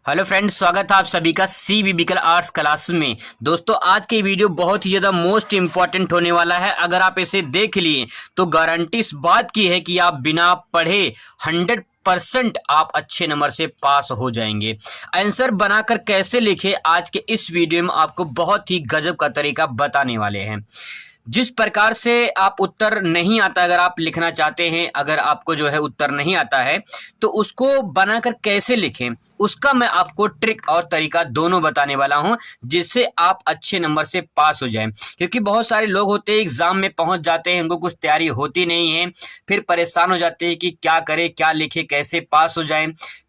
Hello friends, स्वागत है आप सभी का सी बिबिकल आर्ट्स क्लास में। दोस्तों, आज की वीडियो बहुत ही ज़्यादा मोस्ट इंपॉर्टेंट होने वाला है। अगर आप इसे देख लिए तो गारंटी इस बात की है कि आप बिना पढ़े 100% आप अच्छे नंबर से पास हो जाएंगे। आंसर बनाकर कैसे लिखे, आज के इस वीडियो में आपको बहुत ही गजब का तरीका बताने वाले हैं। जिस प्रकार से आप उत्तर नहीं आता, अगर आप लिखना चाहते हैं, अगर आपको जो है उत्तर नहीं आता है तो उसको बनाकर कैसे लिखें, उसका मैं आपको ट्रिक और तरीका दोनों बताने वाला हूं, जिससे आप अच्छे नंबर से पास हो जाएं। क्योंकि बहुत सारे लोग होते हैं, एग्जाम में पहुंच जाते हैं, उनको कुछ तैयारी होती नहीं है, फिर परेशान हो जाते हैं कि क्या करें, क्या लिखें, कैसे पास हो जाएं।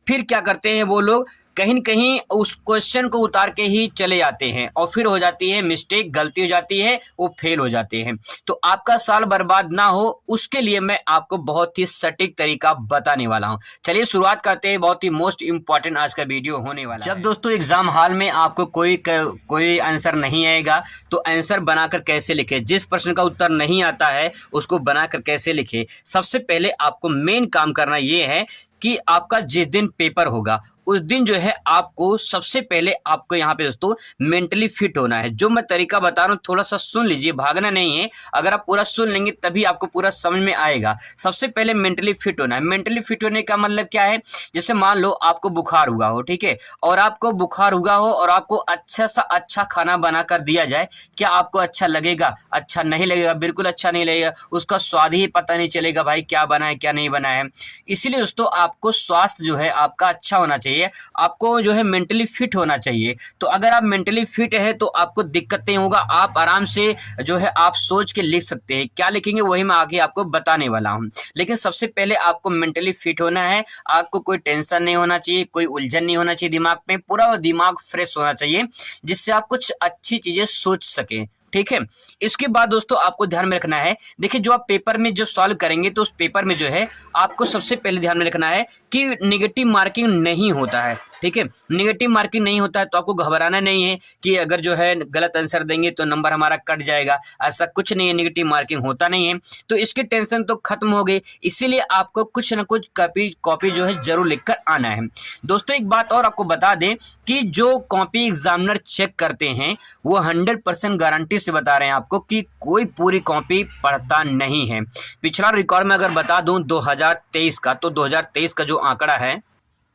फिर क्या करते हैं वो लोग, कहीं न कहीं उस क्वेश्चन को उतार के ही चले जाते हैं और फिर हो जाती है मिस्टेक, गलती हो जाती है, वो फेल हो जाते हैं। तो आपका साल बर्बाद ना हो, उसके लिए मैं आपको बहुत ही सटीक तरीका बताने वाला हूं। चलिए शुरुआत करते हैं। बहुत ही मोस्ट इंपॉर्टेंट आज का वीडियो होने वाला है। जब दोस्तों एग्जाम हॉल में आपको कोई आंसर नहीं आएगा तो आंसर बनाकर कैसे लिखे, जिस प्रश्न का उत्तर नहीं आता है उसको बनाकर कैसे लिखे। सबसे पहले आपको मेन काम करना ये है कि आपका जिस दिन पेपर होगा उस दिन जो है आपको सबसे पहले आपको यहाँ पे दोस्तों मेंटली फिट होना है। जो मैं तरीका बता रहा हूँ थोड़ा सा सुन लीजिए, भागना नहीं है। अगर आप पूरा सुन लेंगे तभी आपको पूरा समझ में आएगा। सबसे पहले मेंटली फिट होना है। मेंटली फिट होने का मतलब क्या है, जैसे मान लो आपको बुखार हुआ हो, ठीक है, और आपको बुखार हुआ हो और आपको अच्छा सा अच्छा खाना बना कर दिया जाए, क्या आपको अच्छा लगेगा? अच्छा नहीं लगेगा, बिल्कुल अच्छा नहीं लगेगा। उसका स्वाद ही पता नहीं चलेगा भाई क्या बना है क्या नहीं बना है। इसीलिए दोस्तों आपको स्वास्थ्य जो है आपका अच्छा होना चाहिए, आपको जो है मेंटली फिट होना चाहिए। तो अगर आप मेंटली फिट है तो आपको दिक्कत नहीं होगा, आप आराम से जो है आप सोच के लिख सकते हैं। क्या लिखेंगे वही मैं आगे आपको बताने वाला हूं। लेकिन सबसे पहले आपको मेंटली फिट होना है। आपको कोई टेंशन नहीं होना चाहिए, कोई उलझन नहीं होना चाहिए दिमाग में, पूरा दिमाग फ्रेश होना चाहिए, जिससे आप कुछ अच्छी चीजें सोच सकें। ठीक है, इसके बाद दोस्तों आपको ध्यान में रखना है, देखिए जो आप पेपर में जब सॉल्व करेंगे तो उस पेपर में जो है आपको सबसे पहले ध्यान में रखना है कि नेगेटिव मार्किंग नहीं होता है। ठीक है, नेगेटिव मार्किंग नहीं होता है तो आपको घबराना नहीं है कि अगर जो है गलत आंसर देंगे तो नंबर हमारा कट जाएगा। ऐसा कुछ नहीं है, नेगेटिव मार्किंग होता नहीं है। तो इसकी टेंशन तो खत्म हो गई। इसीलिए आपको कुछ ना कुछ कॉपी जो है जरूर लिखकर आना है। दोस्तों एक बात और आपको बता दें कि जो कॉपी एग्जामिनर चेक करते हैं वो 100% गारंटी से बता रहे हैं आपको कि कोई पूरी कॉपी पढ़ता नहीं है। पिछला रिकॉर्ड में अगर बता दूं 2023 का, तो 2023 का जो आंकड़ा है,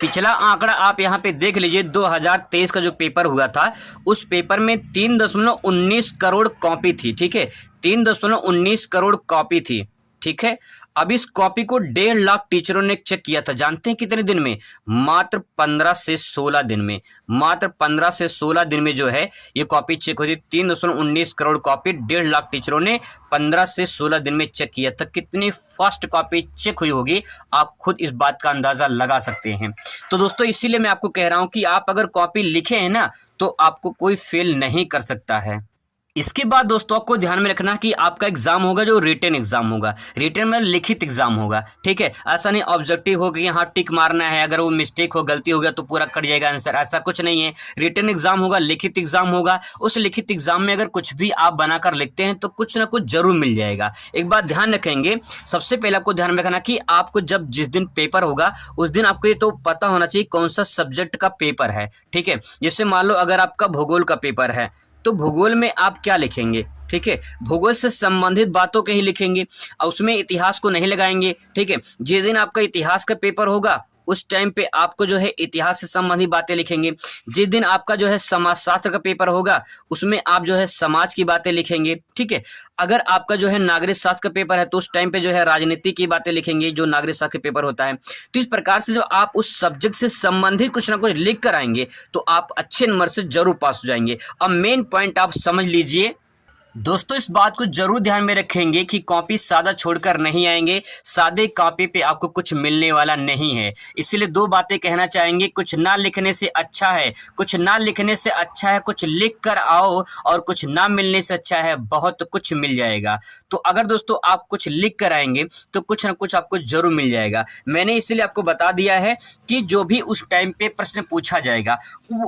पिछला आंकड़ा आप यहां पे देख लीजिए। 2023 का जो पेपर हुआ था उस पेपर में 3.19 करोड़ कॉपी थी। ठीक है, 3.19 करोड़ कॉपी थी। ठीक है, अब इस कॉपी को 1.5 लाख टीचरों ने चेक किया था। जानते हैं कितने दिन में? मात्र 15 से 16 दिन में। मात्र 15 से 16 दिन में जो है ये कॉपी चेक हुई थी। 3.19 करोड़ कॉपी 1.5 लाख टीचरों ने 15 से 16 दिन में चेक किया था। कितनी फास्ट कॉपी चेक हुई होगी आप खुद इस बात का अंदाजा लगा सकते हैं। तो दोस्तों इसीलिए मैं आपको कह रहा हूं कि आप अगर कॉपी लिखे हैं ना तो आपको कोई फेल नहीं कर सकता है। इसके बाद दोस्तों आपको ध्यान में रखना कि आपका एग्जाम होगा जो रिटन एग्जाम होगा। रिटन में लिखित एग्जाम होगा। ठीक है, ऐसा नहीं ऑब्जेक्टिव हो कि यहाँ टिक मारना है, अगर वो मिस्टेक हो, गलती हो गया तो पूरा कट जाएगा आंसर, ऐसा कुछ नहीं है। रिटन एग्जाम होगा, लिखित एग्जाम होगा। उस लिखित एग्जाम में अगर कुछ भी आप बनाकर लिखते हैं तो कुछ ना कुछ जरूर मिल जाएगा। एक बात ध्यान रखेंगे, सबसे पहले आपको ध्यान में रखना कि आपको जब जिस दिन पेपर होगा उस दिन आपको ये तो पता होना चाहिए कौन सा सब्जेक्ट का पेपर है। ठीक है, जैसे मान लो अगर आपका भूगोल का पेपर है तो भूगोल में आप क्या लिखेंगे? ठीक है, भूगोल से संबंधित बातों के ही लिखेंगे और उसमें इतिहास को नहीं लगाएंगे। ठीक है, जिस दिन आपका इतिहास का पेपर होगा उस टाइम पे आपको जो है इतिहास से संबंधित बातें लिखेंगे। जिस दिन आपका जो है समाजशास्त्र का पेपर होगा उसमें आप जो है समाज की बातें लिखेंगे। ठीक है, अगर आपका जो है नागरिक शास्त्र का पेपर है तो उस टाइम पे जो है राजनीति की बातें लिखेंगे, जो नागरिक शास्त्र का पेपर होता है। तो इस प्रकार से जब आप उस सब्जेक्ट से संबंधित कुछ ना कुछ लिख कर आएंगे तो आप अच्छे नंबर से जरूर पास हो जाएंगे। अब मेन पॉइंट आप समझ लीजिए दोस्तों, इस बात को जरूर ध्यान में रखेंगे कि कॉपी सादा छोड़कर नहीं आएंगे। सादे कॉपी पे आपको कुछ मिलने वाला नहीं है। इसलिए दो बातें कहना चाहेंगे, कुछ ना लिखने से अच्छा है, कुछ ना लिखने से अच्छा है कुछ लिख कर आओ, और कुछ ना मिलने से अच्छा है बहुत कुछ मिल जाएगा। तो अगर दोस्तों आप कुछ लिख कर आएंगे तो कुछ ना कुछ आपको जरूर मिल जाएगा। मैंने इसलिए आपको बता दिया है कि जो भी उस टाइम पे प्रश्न पूछा जाएगा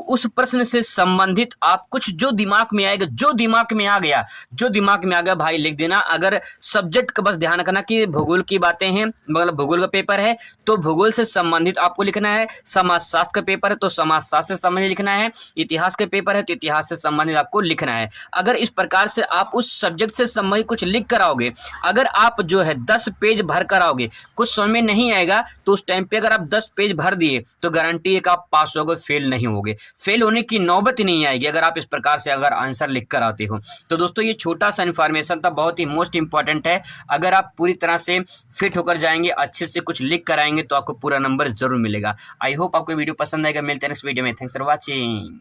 उस प्रश्न से संबंधित आप कुछ जो दिमाग में आएगा, जो दिमाग में आ गया जो दिमाग में आ गया भाई लिख देना। अगर सब्जेक्ट का बस ध्यान रखना कि भूगोल की बातें हैं, मतलब भूगोल का पेपर है तो भूगोल से संबंधित आपको लिखना है, समाजशास्त्र का पेपर है तो समाजशास्त्र से संबंधित लिखना है, इतिहास के पेपर है तो इतिहास से संबंधित आपको लिखना है। अगर इस प्रकार से आप उस सब्जेक्ट से संबंधित कुछ लिख कर आओगे, अगर आप जो है 10 पेज भर कर आओगे, कुछ समझ में नहीं आएगा तो उस टाइम पे अगर आप 10 पेज भर दिए तो गारंटी है कि आप पास होगे, फेल नहीं होगे। फेल होने की नौबत ही नहीं आएगी अगर आप इस प्रकार से अगर आंसर लिख कर आते हो। तो दोस्तों ये छोटा सा इन्फॉर्मेशन था, बहुत ही मोस्ट इंपॉर्टेंट है। अगर आप पूरी तरह से फिट होकर जाएंगे, अच्छे से कुछ लिख कर आएंगे तो आपको पूरा नंबर जरूर मिलेगा। आई होप आपको वीडियो पसंद आएगा। मिलते हैं नेक्स्ट वीडियो में। Thanks for watching.